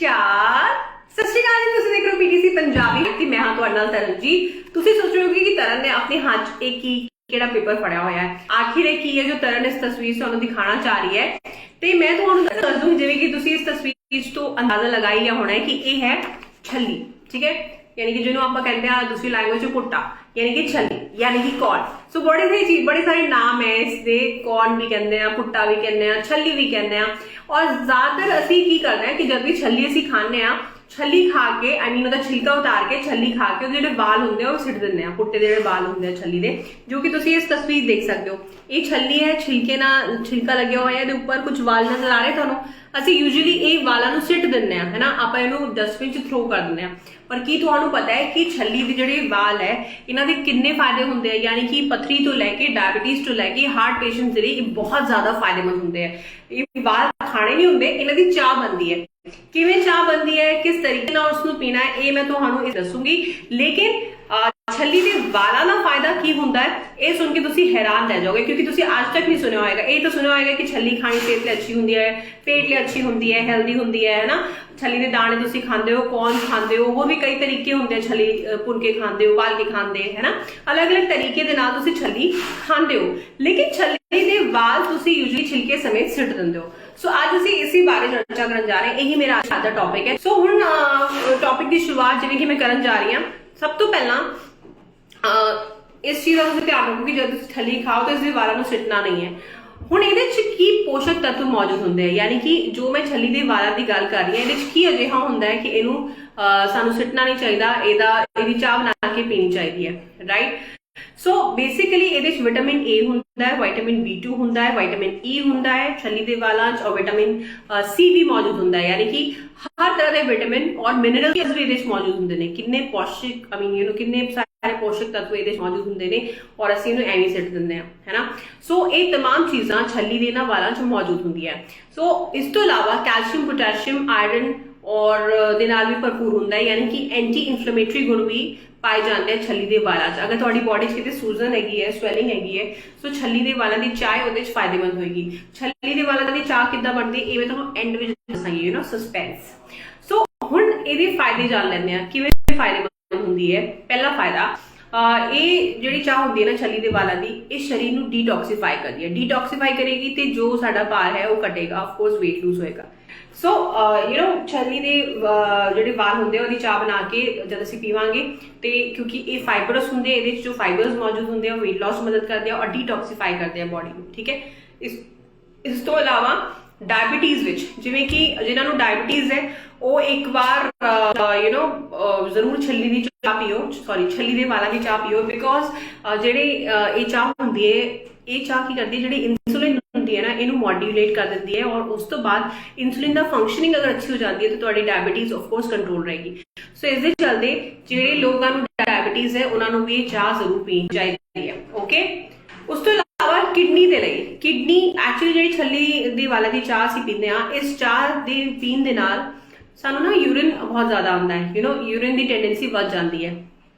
ਚਾਰ ਸਤਿ ਸ਼੍ਰੀ ਅਕਾਲ ਜੀ। ਤੁਸੀਂ ਦੇਖ ਰਹੇ ਹੋ ਪੀਟੀਸੀ ਪੰਜਾਬੀ ਤੇ ਮੈਂ ਹਾਂ ਤੁਹਾਡੇ ਨਾਲ ਤਰਨ ਜੀ। ਤੁਸੀਂ ਸੋਚ ਰਹੇ ਹੋਗੇ ਕਿ ਤਰਨ ਨੇ ਆਪਣੇ ਹੱਥ 'ਚ ਇਹ ਕੀ ਕਿਹੜਾ ਪੇਪਰ ਫੜਿਆ ਹੋਇਆ ਹੈ। ਆਖਿਰ ਇਹ ਕੀ ਹੈ ਜੋ ਤਰਨ ਇਸ ਤਸਵੀਰ 'ਚ ਤੁਹਾਨੂੰ ਦਿਖਾਣਾ ਚਾਹ ਰਹੀ ਹੈ। ਤੇ ਮੈਂ ਤੁਹਾਨੂੰ ਦੱਸ ਦੂੰ ਜਿਵੇਂ ਕਿ ਤੁਸੀਂ ਇਸ ਤਸਵੀਰ ਤੋਂ ਅੰਦਾਜ਼ਾ ਲਗਾ ਹੀ ਲਿਆ ਹੋਣਾ ਹੈ ਕਿ ਇਹ ਹੈ ਛੱਲੀ, ਠੀਕ ਹੈ। यानी कि जिन्होंने आप कहते हैं दूसरी लैंग्वेज पुट्टा यानी कि छली यानी कि कॉर्न। सो बड़ी सारी चीज बड़े सारे नाम है इसके, कॉर्न भी कहते हैं, पुट्टा भी कहते हैं, छली भी कहते हैं। और ज्यादातर असी की करना है कि जब भी छली असी खाने आ छली खा के आई मीन ਉਹਦਾ छिलका उतार के छली खा के ਜਿਹੜੇ ਵਾਲ ਹੁੰਦੇ ਆ ਉਹ ਸਿੱਟ ਦਿੰਦੇ ਆ। ਪੁੱਟੇ ਦੇ ਜਿਹੜੇ ਵਾਲ ਹੁੰਦੇ ਆ ਛਲੀ ਦੇ, ਜੋ ਕਿ ਤੁਸੀਂ ਇਸ ਤਸਵੀਰ ਦੇਖ ਸਕਦੇ ਹੋ। ਇਹ ਛਲੀ ਹੈ, ਛਿਲਕੇ ਨਾਲ ਛਿਲਕਾ ਲੱਗਿਆ ਹੋਇਆ, ਇਹਦੇ ਉੱਪਰ ਕੁਝ ਵਾਲ ਨਜ਼ਰ ਆ ਰਹੇ ਤੁਹਾਨੂੰ। ਅਸੀਂ ਯੂਜੂਅਲੀ ਇਹ ਵਾਲਾਂ ਨੂੰ ਸਿੱਟ ਦਿੰਦੇ ਆ, ਹੈ ਨਾ, ਆਪਾਂ ਇਹਨੂੰ ਡਸਟਬਿਨ 'ਚ ਥਰੋ ਕਰ ਦਿੰਦੇ ਆ। ਪਰ ਕੀ ਤੁਹਾਨੂੰ ਪਤਾ ਹੈ ਕਿ ਛੱਲੀ ਦੇ ਜਿਹੜੇ ਵਾਲ ਹੈ ਇਹਨਾਂ ਦੇ ਕਿੰਨੇ ਫਾਇਦੇ ਹੁੰਦੇ ਆ? ਯਾਨੀ ਕਿ ਪਥਰੀ ਤੋਂ ਲੈ ਕੇ ਡਾਇਬੀਟੀਜ਼ ਤੋਂ ਲੈ ਕੇ ਹਾਰਟ ਪੇਸ਼ੈਂਟਸ ਦੇ ਲਈ ਇਹ ਬਹੁਤ ਜ਼ਿਆਦਾ ਫਾਇਦੇਮੰਦ ਹੁੰਦੇ ਆ। ਇਹ ਵਾਲ ਖਾਣੇ ਨਹੀਂ ਹੁੰਦੇ, ਇਹਨਾਂ ਦੀ ਚਾਹ ਬਣਦੀ ਹੈ। ਕਿਵੇਂ ਚਾਹ ਬਣਦੀ ਹੈ, ਕਿਸ ਤਰੀਕੇ ਨਾਲ ਉਸਨੂੰ ਪੀਣਾ ਹੈ, ਇਹ ਮੈਂ ਤੁਹਾਨੂੰ ਇਹ ਦੱਸੂਗੀ। ਲੇਕਿਨ ਛੱਲੀ ਦੇ ਵਾਲਾਂ ਦਾ ਫਾਇਦਾ ਕੀ ਹੁੰਦਾ ਹੈ ਇਹ ਸੁਣ ਕੇ ਤੁਸੀਂ ਹੈਰਾਨ ਰਹਿ ਜਾਓਗੇ, ਕਿਉਂਕਿ ਤੁਸੀਂ ਅੱਜ ਤੱਕ ਨਹੀਂ ਸੁਣਿਆ ਹੋਏਗਾ। ਇਹ ਤਾਂ ਸੁਣਿਆ ਹੋਏਗਾ ਕਿ ਛੱਲੀ ਖਾਣੀ ਸਿਹਤ ਲਈ ਅੱਛੀ ਹੁੰਦੀ ਹੈ, ਪੇਟ ਲਈ ਅੱਛੀ ਹੁੰਦੀ ਹੈ, ਹੈਲਦੀ ਹੁੰਦੀ ਹੈ ਨਾ। ਛੱਲੀ ਦੇ ਦਾਣੇ ਤੁਸੀਂ ਖਾਂਦੇ ਹੋ, ਕੌਰਨ ਖਾਂਦੇ ਹੋ, ਹੋਰ ਵੀ ਕਈ ਤਰੀਕੇ ਹੁੰਦੇ ਆ। ਛੱਲੀ ਭੁੰਨ ਕੇ ਖਾਂਦੇ ਹੋ, ਉਬਾਲ ਕੇ ਖਾਂਦੇ ਹੈ ਨਾ, ਅਲੱਗ-ਅਲੱਗ ਤਰੀਕੇ ਦੇ ਨਾਲ ਤੁਸੀਂ ਛੱਲੀ ਖਾਂਦੇ ਹੋ। ਲੇਕਿਨ ਛੱਲੀ ਦੇ ਵਾਲ ਤੁਸੀਂ ਯੂਜੂਅਲੀ ਛਿਲਕੇ ਸਮੇਤ ਸਿੱਟ ਦਿੰਦੇ ਹੋ। ਸੋ ਅੱਜ ਅਸੀਂ ਇਸੇ ਬਾਰੇ ਚਰਚਾ ਕਰਨ ਜਾ ਰਹੇ ਹਾਂ। ਇਹੀ ਮੇਰਾ ਅੱਜ ਦਾ ਟੌਪਿਕ ਹੈ। ਸੋ ਹੁਣ ਟੌਪਿਕ ਦੀ ਸ਼ੁਰੂਆਤ ਜਿਵੇਂ ਕਿ ਮੈਂ ਕਰਨ ਜਾ ਰਹੀ ਹਾਂ। ਸਭ ਤੋਂ ਪਹਿਲਾਂ ਇਸ ਚੀਜ਼ ਦਾ ਤੁਸੀਂ ਧਿਆਨ ਰੱਖੋ ਕਿ ਜਦ ਤੁਸੀਂ ਛੱਲੀ ਖਾਓ ਤਾਂ ਇਸਦੇ ਵਾਲਾਂ ਨੂੰ ਸਿੱਟਣਾ ਨਹੀਂ ਹੈ। ਹੁਣ ਇਹਦੇ ਚ ਕੀ ਪੋਸ਼ਕ ਤੱਤ ਮੌਜੂਦ ਹੁੰਦੇ ਆ, ਯਾਨੀ ਕਿ ਜੋ ਮੈਂ ਛੱਲੀ ਦੇ ਵਾਲਾਂ ਦੀ ਗੱਲ ਕਰ ਰਹੀ ਹਾਂ, ਇਹਦੇ ਚ ਕੀ ਅਜਿਹਾ ਹੁੰਦਾ ਹੈ ਕਿ ਇਹਨੂੰ ਸਾਨੂੰ ਸਿੱਟਣਾ ਨਹੀਂ ਚਾਹੀਦਾ, ਇਹਦੀ ਚਾਹ ਬਣਾ ਕੇ ਪੀਣੀ ਚਾਹੀਦੀ ਹੈ, ਰਾਈਟ। ਸੋ ਬੇਸਿਕਲੀ ਇਹਦੇ ਚ ਵਿਟਾਮਿਨ ਏ ਹੁੰਦਾ ਹੈ, ਵਿਟਾਮਿਨ B2 ਹੁੰਦਾ ਹੈ, ਵਿਟਾਮਿਨ E ਹੁੰਦਾ ਹੈ ਛੱਲੀ ਦੇ ਵਾਲਾਂ 'ਚ, ਔਰ ਵਿਟਾਮਿਨ C ਵੀ ਮੌਜੂਦ ਹੁੰਦਾ ਹੈ। ਯਾਨੀ ਕਿ ਹਰ ਤਰ੍ਹਾਂ ਦੇ ਵਿਟਾਮਿਨ ਔਰ ਮਿਨਰਲ ਵੀ ਇਹਦੇ ਚ ਮੌਜੂਦ ਹੁੰਦੇ ਨੇ। ਕਿੰਨੇ ਪੌਸ਼ਟਿਕ ਆਈ ਮੀਨ ਕਿੰਨੇ ਸਾਰੇ ਪੋਸ਼ਕ ਤੱਤ ਇਹਦੇ ਚ ਮੌਜੂਦ ਹੁੰਦੇ ਨੇ, ਔਰ ਅਸੀਂ ਇਹਨੂੰ ਐਵੇਂ ਸਿੱਟ ਦਿੰਦੇ ਹਾਂ, ਹੈ ਨਾ। ਸੋ ਇਹ तमाम ਚੀਜ਼ਾਂ ਛੱਲੀ ਦੇ ਇਹਨਾਂ ਵਾਲਾਂ 'ਚ ਮੌਜੂਦ ਹੁੰਦੀਆਂ। ਸੋ ਇਸ ਤੋਂ ਇਲਾਵਾ ਕੈਲਸ਼ੀਅਮ, ਪੋਟੈਸ਼ੀਅਮ, ਆਇਰਨ ਔਰ ਦੇ ਨਾਲ ਵੀ ਭਰਪੂਰ ਹੁੰਦਾ ਹੈ। ਯਾਨੀ ਕਿ ਐਂਟੀ ਇਨਫਲੇਮੇਟਰੀ ਗੁਣ ਵੀ ਪਾਏ ਜਾਂਦੇ ਆ ਛੱਲੀ ਦੇ ਵਾਲਾਂ 'ਚ। ਅਗਰ ਤੁਹਾਡੀ ਬੋਡੀ 'ਚ ਕਿਤੇ ਸੂਜਨ ਹੈਗੀ ਹੈ, ਸਵੈਲਿੰਗ ਹੈਗੀ ਹੈ, ਸੋ ਛੱਲੀ ਦੇ ਵਾਲਾਂ ਦੀ ਚਾਹ ਉਹਦੇ 'ਚ ਫਾਇਦੇਮੰਦ ਹੋਏਗੀ। ਛੱਲੀ ਦੇ ਵਾਲਾਂ ਦੀ ਚਾਹ ਕਿੱਦਾਂ ਬਣਦੀ ਇਹ ਮੈਂ ਤੁਹਾਨੂੰ ਐਂਡ ਵਿੱਚ ਦੱਸਾਂਗੀ, ਯੂ ਨੋ, ਸਸਪੈਂਸ। ਸੋ ਹੁਣ ਇਹਦੇ ਫਾਇਦੇ ਜਾਣ ਲੈਂਦੇ ਆ ਕਿਵੇਂ ਫਾਇਦੇਮੰਦ ਹੁੰਦੀ ਹੈ। ਪਹਿਲਾ ਫਾਇਦਾ, ਇਹ ਜਿਹੜੀ ਚਾਹ ਹੁੰਦੀ ਹੈ ਨਾ ਛੱਲੀ ਦੇ ਵਾਲਾਂ ਦੀ, ਇਹ ਸਰੀਰ ਨੂੰ ਡੀਟੌਕਸੀਫਾਈ ਕਰਦੀ ਹੈ। ਡੀਟੌਕਸੀਫਾਈ ਕਰੇਗੀ ਤੇ ਜੋ ਸਾਡਾ ਭਾਰ ਹੈ ਉਹ ਘਟੇਗਾ, ਆਫ ਕੋਰਸ weight lose ਹੋਏਗਾ। ਸੋ ਯੂ ਨੋ ਛੱਲੀ ਦੇ ਜਿਹੜੇ ਵਾਲ ਹੁੰਦੇ ਆ ਉਹਦੀ ਚਾਹ ਬਣਾ ਕੇ ਜਦ ਅਸੀਂ ਪੀਵਾਂਗੇ ਤੇ ਕਿਉਂਕਿ ਇਹ ਫਾਈਬਰਸ ਹੁੰਦੇ, ਇਹਦੇ ਵਿੱਚ ਜੋ ਫਾਈਬਰਸ ਮੌਜੂਦ ਹੁੰਦੇ ਆ ਉਹ weight loss ਮਦਦ ਕਰਦੇ ਆ ਔਰ ਡੀਟੌਕਸੀਫਾਈ ਕਰਦੇ ਆ ਬੋਡੀ ਨੂੰ, ਠੀਕ ਹੈ। ਇਸ ਤੋਂ ਇਲਾਵਾ ਡਾਇਬੀਟੀਜ਼ ਵਿੱਚ, ਜਿਵੇਂ ਕਿ ਜਿਨ੍ਹਾਂ ਨੂੰ ਡਾਇਬੀਟੀਜ਼ ਹੈ ਉਹ ਇੱਕ ਵਾਰ ਯੂ ਨੋ ਜ਼ਰੂਰ ਛੱਲੀ ਦੀ ਚਾਹ ਪੀਓ, ਸੌਰੀ ਛੱਲੀ ਦੇ ਵਾਲਾਂ ਦੀ ਚਾਹ ਪੀਓ। ਬਿਕੋਜ਼ ਜਿਹੜੇ ਇਹ ਚਾਹ ਹੁੰਦੀ ਹੈ, ਇਹ ਚਾਹ ਕੀ ਕਰਦੀ ਹੈ, ਜਿਹੜੀ ਇਨਸੂਲਿਨ ਹੁੰਦੀ ਹੈ ਨਾ ਇਹਨੂੰ ਮੋਡੂਲੇਟ ਕਰ ਦਿੰਦੀ ਹੈ, ਔਰ ਉਸ ਤੋਂ ਬਾਅਦ ਇਨਸੂਲਿਨ ਦਾ ਫੰਕਸ਼ਨਿੰਗ ਅਗਰ ਅੱਛੀ ਹੋ ਜਾਂਦੀ ਹੈ ਤਾਂ ਤੁਹਾਡੀ ਡਾਇਬੀਟੀਜ਼ ਆਫ ਕੋਰਸ ਕੰਟਰੋਲ ਰਹੇਗੀ। ਸੋ ਇਸ ਦੇ ਚੱਲਦੇ ਜਿਹੜੇ ਲੋਕਾਂ ਨੂੰ ਡਾਇਬੀਟੀਜ਼ ਹੈ ਉਹਨਾਂ ਨੂੰ ਵੀ ਇਹ ਚਾਹ ਜ਼ਰੂਰ ਪੀਣੀ ਚਾਹੀਦੀ ਹੈ, ਓਕੇ। ਉਸ ਤੋਂ ਇਲਾਵਾ ਕਿਡਨੀ ਦੇ ਲਈ, ਕਿਡਨੀ ਐਕਚੁਅਲੀ ਜਿਹੜੀ ਛੱਲੀ ਦੇ ਵਾਲਾਂ ਦੀ ਚਾਹ ਅਸੀਂ ਪੀਂਦੇ ਹਾਂ, ਇਸ ਚਾਹ ਦੇ ਪੀਣ ਦੇ ਨਾਲ ਸਾਨੂੰ ਨਾ ਯੂਰਿਨ ਬਹੁਤ ਜ਼ਿਆਦਾ ਆਉਂਦਾ ਹੈ, you know, urine the tendency ਵੱਧ ਜਾਂਦੀ ਹੈ।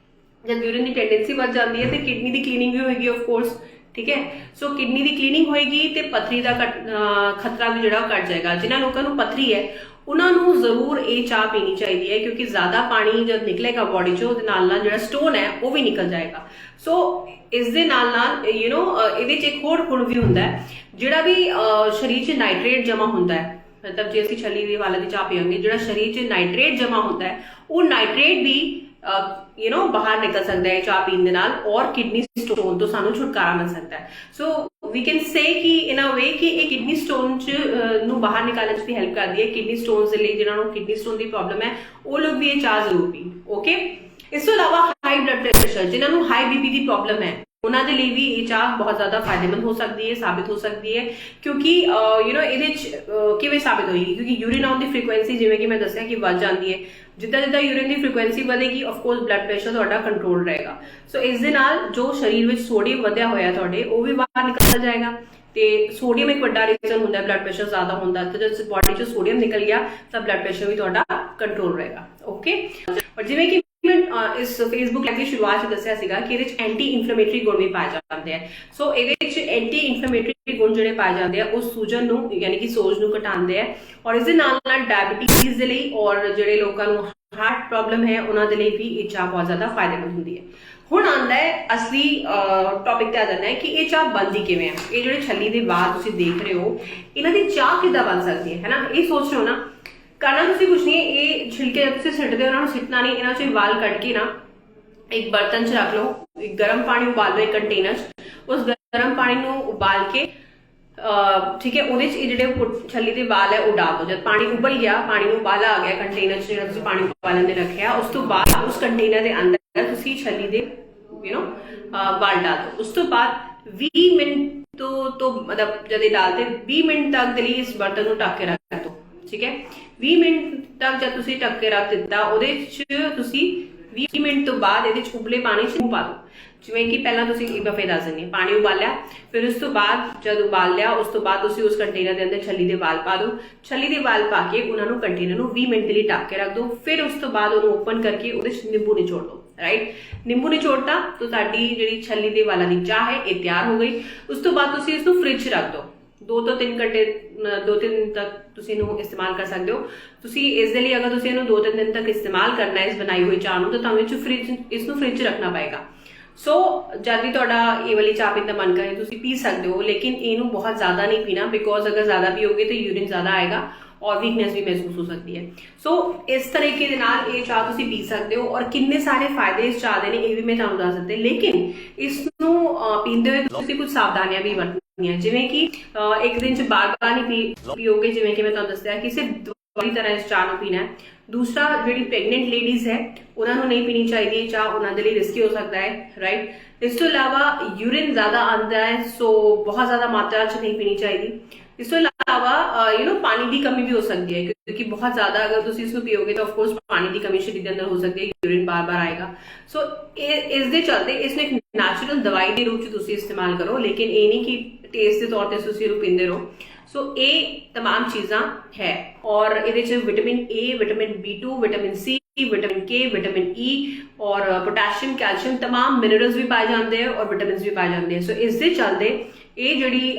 ਜਦ ਯੂਰਿਨ ਦੀ ਟੈਂਡੈਂਸੀ ਵੱਧ ਜਾਂਦੀ ਹੈ ਤੇ ਕਿਡਨੀ ਦੀ ਕਲੀਨਿੰਗ ਵੀ ਹੋਏਗੀ ਆਫ ਕੋਰਸ, ਠੀਕ ਹੈ। ਸੋ ਕਿਡਨੀ ਦੀ ਕਲੀਨਿੰਗ ਹੋਏਗੀ ਤੇ ਪਥਰੀ ਦਾ ਖਤਰਾ ਵੀ ਜਿਹੜਾ ਘਟ ਜਾਏਗਾ। ਜਿਨ੍ਹਾਂ ਲੋਕਾਂ ਨੂੰ ਪਥਰੀ ਹੈ ਉਹਨਾਂ ਨੂੰ ਜ਼ਰੂਰ ਇਹ ਚਾਹ ਪੀਣੀ ਚਾਹੀਦੀ ਹੈ, ਕਿਉਂਕਿ ਜ਼ਿਆਦਾ ਪਾਣੀ ਜਦ ਨਿਕਲੇਗਾ ਬੋਡੀ 'ਚੋਂ ਉਹਦੇ ਨਾਲ ਜਿਹੜਾ ਸਟੋਨ ਹੈ ਉਹ ਵੀ ਨਿਕਲ ਜਾਏਗਾ। ਸੋ ਇਸ ਦੇ ਨਾਲ ਯੂ ਨੋ ਇਹਦੇ 'ਚ ਇੱਕ ਹੋਰ ਗੁਣ ਵੀ ਹੁੰਦਾ ਹੈ, ਜਿਹੜਾ ਵੀ ਸਰੀਰ 'ਚ ਨਾਈਟ੍ਰੇਟ ਜਮਾ ਹੁੰਦਾ ਹੈ, ਮਤਲਬ ਜੇ ਅਸੀਂ ਛੱਲੀ ਦੇ ਵਾਲਾਂ ਦੀ ਚਾਹ ਪੀਵਾਂਗੇ ਜਿਹੜਾ ਸਰੀਰ 'ਚ ਨਾਈਟ੍ਰੇਟ ਜਮਾ ਹੁੰਦਾ ਹੈ ਉਹ ਨਾਈਟ੍ਰੇਟ ਵੀ ਯੂ ਨੋ ਬਾਹਰ ਨਿਕਲ ਸਕਦਾ ਹੈ ਚਾਹ ਪੀਣ ਦੇ ਨਾਲ, ਔਰ ਕਿਡਨੀ ਸਟੋਨ ਤੋਂ ਸਾਨੂੰ ਛੁਟਕਾਰਾ ਮਿਲ ਸਕਦਾ ਹੈ। ਸੋ ਵੀ ਕੈਨ ਸੇ ਕਿ ਇਨ ਅ ਵੇ ਕਿ ਇਹ ਕਿਡਨੀ ਸਟੋਨ ਨੂੰ ਬਾਹਰ ਨਿਕਾਲਣ 'ਚ ਵੀ ਹੈਲਪ ਕਰਦੀ ਹੈ। ਕਿਡਨੀ ਸਟੋਨਸ ਦੇ ਲਈ ਜਿਹਨਾਂ ਨੂੰ ਕਿਡਨੀ ਸਟੋਨ ਦੀ ਪ੍ਰੋਬਲਮ ਹੈ ਉਹ ਲੋਕ ਵੀ ਇਹ ਚਾਹ ਜ਼ਰੂਰ ਪੀਣ, ਓਕੇ। ਇਸ ਤੋਂ ਇਲਾਵਾ ਹਾਈ ਬਲੱਡ ਪ੍ਰੈਸ਼ਰ, ਜਿਹਨਾਂ ਨੂੰ ਹਾਈ BP ਦੀ ਪ੍ਰੋਬਲਮ ਹੈ ਉਹਨਾਂ ਦੇ ਲਈ ਵੀ ਇਹ ਚਾਹ ਬਹੁਤ ਜ਼ਿਆਦਾ ਫਾਇਦੇਮੰਦ ਹੋ ਸਕਦੀ ਹੈ, ਸਾਬਿਤ ਹੋ ਸਕਦੀ ਹੈ। ਕਿਉਂਕਿ ਯੂ ਨੋ ਇਹਦੇ 'ਚ ਕਿਵੇਂ ਸਾਬਿਤ ਹੋਏਗੀ, ਕਿਉਂਕਿ ਯੂਰਿਨ ਆਉਣ ਦੀ ਫ੍ਰੀਕੁਐਂਸੀ ਜਿਵੇਂ ਕਿ ਮੈਂ ਦੱਸਿਆ ਕਿ ਵੱਧ ਜਾਂਦੀ ਹੈ। ਜਿੱਦਾਂ ਜਿੱਦਾਂ ਯੂਰਿਨ ਦੀ ਫ੍ਰੀਕੁਐਂਸੀ ਵਧੇਗੀ ਆਫ ਕੋਰਸ ਬਲੱਡ ਪ੍ਰੈਸ਼ਰ ਤੁਹਾਡਾ ਕੰਟਰੋਲ ਰਹੇਗਾ। ਸੋ ਇਸ ਦੇ ਨਾਲ ਜੋ ਸਰੀਰ ਵਿੱਚ ਸੋਡੀਅਮ ਵਧਿਆ ਹੋਇਆ ਤੁਹਾਡੇ ਉਹ ਵੀ ਬਾਹਰ ਨਿਕਲ ਜਾਏਗਾ। ਤੇ ਸੋਡੀਅਮ ਇੱਕ ਵੱਡਾ ਰੀਜ਼ਨ ਹੁੰਦਾ ਹੈ ਬਲੱਡ ਪ੍ਰੈਸ਼ਰ ਜ਼ਿਆਦਾ ਹੁੰਦਾ, ਤੇ ਜਦ ਬੋਡੀ 'ਚ ਸੋਡੀਅਮ ਨਿਕਲ ਗਿਆ ਤਾਂ ਬਲੱਡ ਪ੍ਰੈਸ਼ਰ ਵੀ ਤੁਹਾਡਾ ਕੰਟਰੋਲ ਰਹੇਗਾ, ਓਕੇ। ਔਰ ਜਿਵੇਂ ਕਿ ਮੈਂ ਇਸ ਫੇਸਬੁੱਕ ਲਾਈਵ ਦੀ ਸ਼ੁਰੂਆਤ 'ਚ ਦੱਸਿਆ ਸੀਗਾ ਕਿ ਇਹਦੇ 'ਚ ਐਂਟੀ ਇਨਫਲੇਮੇਟਰੀ ਗੁਣ ਵੀ ਪਾਏ ਜਾਂਦੇ ਆ। ਸੋ ਇਹਦੇ ਵਿੱਚ ਐਂਟੀ ਇਨਫਲੇਮੇਟਰੀ ਗੁਣ ਜਿਹੜੇ ਪਾਏ ਜਾਂਦੇ ਆ ਉਹ ਸੂਜਨ ਨੂੰ ਯਾਨੀ ਕਿ ਸੋਜ ਨੂੰ ਘਟਾਉਂਦੇ ਆ, ਔਰ ਇਸ ਦੇ ਨਾਲ ਨਾਲ ਡਾਇਬੀਟੀਜ਼ ਦੇ ਲਈ ਔਰ ਜਿਹੜੇ ਲੋਕਾਂ ਨੂੰ ਹਾਰਟ ਪ੍ਰੋਬਲਮ ਹੈ ਉਹਨਾਂ ਦੇ ਲਈ ਵੀ ਇਹ ਚਾਹ ਬਹੁਤ ਜ਼ਿਆਦਾ ਫਾਇਦੇਮੰਦ ਹੁੰਦੀ ਹੈ। ਹੁਣ ਆਉਂਦਾ ਹੈ ਅਸਲੀ ਟੌਪਿਕ ਤੇ ਆ ਜਾਂਦਾ ਹੈ ਕਿ ਇਹ ਚਾਹ ਬਣਦੀ ਕਿਵੇਂ ਹੈ। ਇਹ ਜਿਹੜੇ ਛੱਲੀ ਦੇ ਬਾਅਦ ਤੁਸੀਂ ਦੇਖ ਰਹੇ ਹੋ ਇਹਨਾਂ ਦੀ ਚਾਹ ਕਿੱਦਾਂ ਬਣ ਸਕਦੀ ਹੈ ਨਾ, ਇਹ ਸੋਚ ਰਹੇ ਹੋ ਨਾ। करना तुसी कुछ नहीं, ये छिलके जब तुसी सिटदे हो ना सिटना नहीं, इन्हां चों वाल कट के ना एक बर्तन च रख लो, एक गर्म पानी उबाल लो एक कंटेनर च, उस गर्म पानी नूं उबाल के ठीक है ਉਹਦੇ ਚ ਜਿਹੜੇ ਛੱਲੀ ਦੇ ਵਾਲ ਹੈ ਉਹ डाल दो। जब पानी उबल गया, पानी ਨੂੰ उबाला आ गया कंटेनर ਚ ਜਿਹੜਾ ਤੁਸੀਂ ਪਾਣੀ ਉਬਾਲਣ ਦੇ ਰੱਖਿਆ, ਉਸ ਤੋਂ ਬਾਅਦ ਉਸ ਕੰਟੇਨਰ ਦੇ ਅੰਦਰ ਤੁਸੀਂ ਛੱਲੀ ਦੇ ਵਾਲ डाल दो। ਉਸ ਤੋਂ ਬਾਅਦ 20 ਮਿੰਟ ਤੋਂ मतलब जब ये डालते 20 मिनट तक ਦੇ ਲਈ ਇਸ ਬਰਤਨ ਨੂੰ ਢੱਕ ਕੇ ਰੱਖ ਦੋ। ठीक है 20 ਮਿੰਟ ਤੱਕ ਜਦ ਤੁਸੀਂ ਢੱਕ ਕੇ ਰੱਖ ਦਿੱਤਾ, ਉਹਦੇ ਚ ਤੁਸੀਂ 20 ਮਿੰਟ ਤੋਂ ਬਾਅਦ ਇਹਦੇ ਚ ਉਬਲੇ ਪਾਣੀ ਚ ਪਾ ਦਿਓ। ਜਿਵੇਂ ਕਿ ਪਹਿਲਾਂ ਤੁਸੀਂ ਇੱਕ ਦਫੇ ਦੱਸ ਦਿੰਦੇ ਪਾਣੀ ਉਬਾਲਿਆ, ਫਿਰ ਉਸ ਤੋਂ ਬਾਅਦ ਜਦ ਉਬਾਲ ਲਿਆ ਉਸ ਤੋਂ ਬਾਅਦ ਤੁਸੀਂ ਉਸ ਕੰਟੇਨਰ ਦੇ ਅੰਦਰ ਛੱਲੀ ਦੇ ਵਾਲ ਪਾ ਦਿਓ। ਛੱਲੀ ਦੇ ਵਾਲ ਪਾ ਕੇ ਉਹਨਾਂ ਨੂੰ ਕੰਟੇਨਰ ਨੂੰ 20 ਮਿੰਟ ਲਈ ਢੱਕ ਕੇ ਰੱਖ ਦਿਓ। ਫਿਰ ਉਸ ਤੋਂ ਬਾਅਦ ਉਹਨੂੰ ਓਪਨ ਕਰਕੇ ਉਹਦੇ ਚ ਨਿੰਬੂ ਨਿਚੋੜ ਦਿਓ। ਰਾਈਟ, ਨਿੰਬੂ ਨਿਚੋੜਤਾ ਤਾਂ ਤੁਹਾਡੀ ਜਿਹੜੀ ਛੱਲੀ ਦੇ ਵਾਲਾਂ ਦੀ ਚਾਹ ਹੈ ਇਹ ਤਿਆਰ ਹੋ ਗਈ। ਉਸ ਤੋਂ ਬਾਅਦ ਤੁਸੀਂ ਇਸ ਨੂੰ ਫ੍ਰਿਜ 'ਚ ਰੱਖ ਦਿਓ। 2 ਤੋਂ 3 ਘੰਟੇ 2-3 ਦਿਨ ਤੱਕ ਤੁਸੀਂ ਇਹਨੂੰ ਇਸਤੇਮਾਲ ਕਰ ਸਕਦੇ ਹੋ। ਤੁਸੀਂ ਇਸ ਦੇ ਲਈ ਅਗਰ ਤੁਸੀਂ ਇਹਨੂੰ 2-3 ਦਿਨ ਤੱਕ ਇਸਤੇਮਾਲ ਕਰਨਾ ਹੈ ਇਸ ਬਣਾਈ ਹੋਈ ਚਾਹ ਨੂੰ, ਤਾਂ ਤੁਹਾਨੂੰ ਇਸ ਨੂੰ ਫ੍ਰਿਜ 'ਚ ਰੱਖਣਾ ਪਏਗਾ। ਸੋ ਜਦ ਵੀ ਤੁਹਾਡਾ ਇਹ ਵਾਲੀ ਚਾਹ ਪੀਣ ਦਾ ਮਨ ਕਰੇ ਤੁਸੀਂ ਪੀ ਸਕਦੇ ਹੋ, ਲੇਕਿਨ ਇਹਨੂੰ ਬਹੁਤ ਜ਼ਿਆਦਾ ਨਹੀਂ ਪੀਣਾ, ਬਿਕੋਜ਼ ਅਗਰ ਜ਼ਿਆਦਾ ਪੀਓਗੇ ਤਾਂ यूरिन ਜ਼ਿਆਦਾ ਆਏਗਾ और वीकनेस भी महसूस हो सकती है। सो इस तरीके के नाल ये चाह तुसी पी सकते हो और किन्ने सारे फायदे इस चाह दे ने ये भी मैं तुहानू दस दित्ते। लेकिन इसनू पींदे हुए तुसी कुछ सावधानियां भी वरतनियां, जिवें कि एक दिन च बार-बार नहीं पीओगे, जिवें कि मैं तुहानू दस्सिया कि सिर्फ दवाई तरह इस चाह नू पीना है। दूसरा जिहड़ी प्रेगनेंट लेडीज है उन्हां नू नहीं पीनी चाहिए चाह, उन्हां दे लई रिस्की हो सकता है। राइट, इस तो इलावा यूरिन ज्यादा आंदा है, सो बहुत ज्यादा मात्रा च नहीं पीनी चाहिए। इस तो इलावा पानी की कमी भी हो सकती है, क्योंकि बहुत ज्यादा अगर तुम इसको पियोगे तो ऑफकोर्स पानी की कमी शरीर के अंदर हो सकती है, यूरिन बार बार आएगा। सो इस दे चलते इसमें एक नैचुरल दवाई के रूप में इस्तेमाल करो, लेकिन ये नहीं कि टेस्ट के तौर पर तुम पींदे रहो। सो ये तमाम चीज़ा है, और ये vitamin A, vitamin B2, vitamin C, vitamin के, विटामिन ई और पोटैशियम, कैल्शियम तमाम मिनरल्स भी पाए जाते हैं और विटामिन भी पाए जाते हैं। सो इस दे चलते ये जी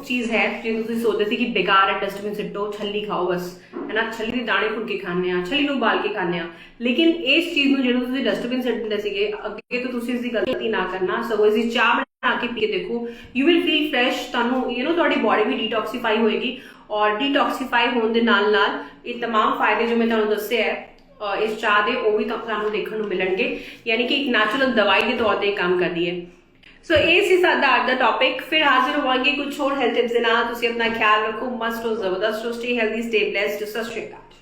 चीज़ है जो तुम सोचते थे कि बेकार है, डस्टबिन सिटो, छली खाओ बस, है ना, छली के दाने भुन के खाने, छली को उबाल के खाने, लेकिन इस चीज़ में जो तुम डस्टबिन सिटते थे अगे तो तुम इसकी गलती ना करना, सगों इसकी चाह बना के पी के देखो, यू विल फील फ्रैश, तुहानू तुहाडी बॉडी भी डिटॉक्सीफाई होएगी, और डिटॉक्सीफाई होने दे नाल नाल ये तमाम फायदे जो मैं तुहानू दस्से है इस चाह दे वो भी तुहानू देखने को मिलणगे, यानी कि एक नैचुरल दवाई के तौर पर काम करती है। सो ये सी साडा आज दा टॉपिक। फिर हाजिर होवांगे कुछ और हेल्थ टिप्स दे नाल। तुसीं अपना ख्याल रखो, मस्त हो, जबरदस्त हो, स्टे हेल्दी, स्टे ब्लेस्ड। सत श्री अकाल।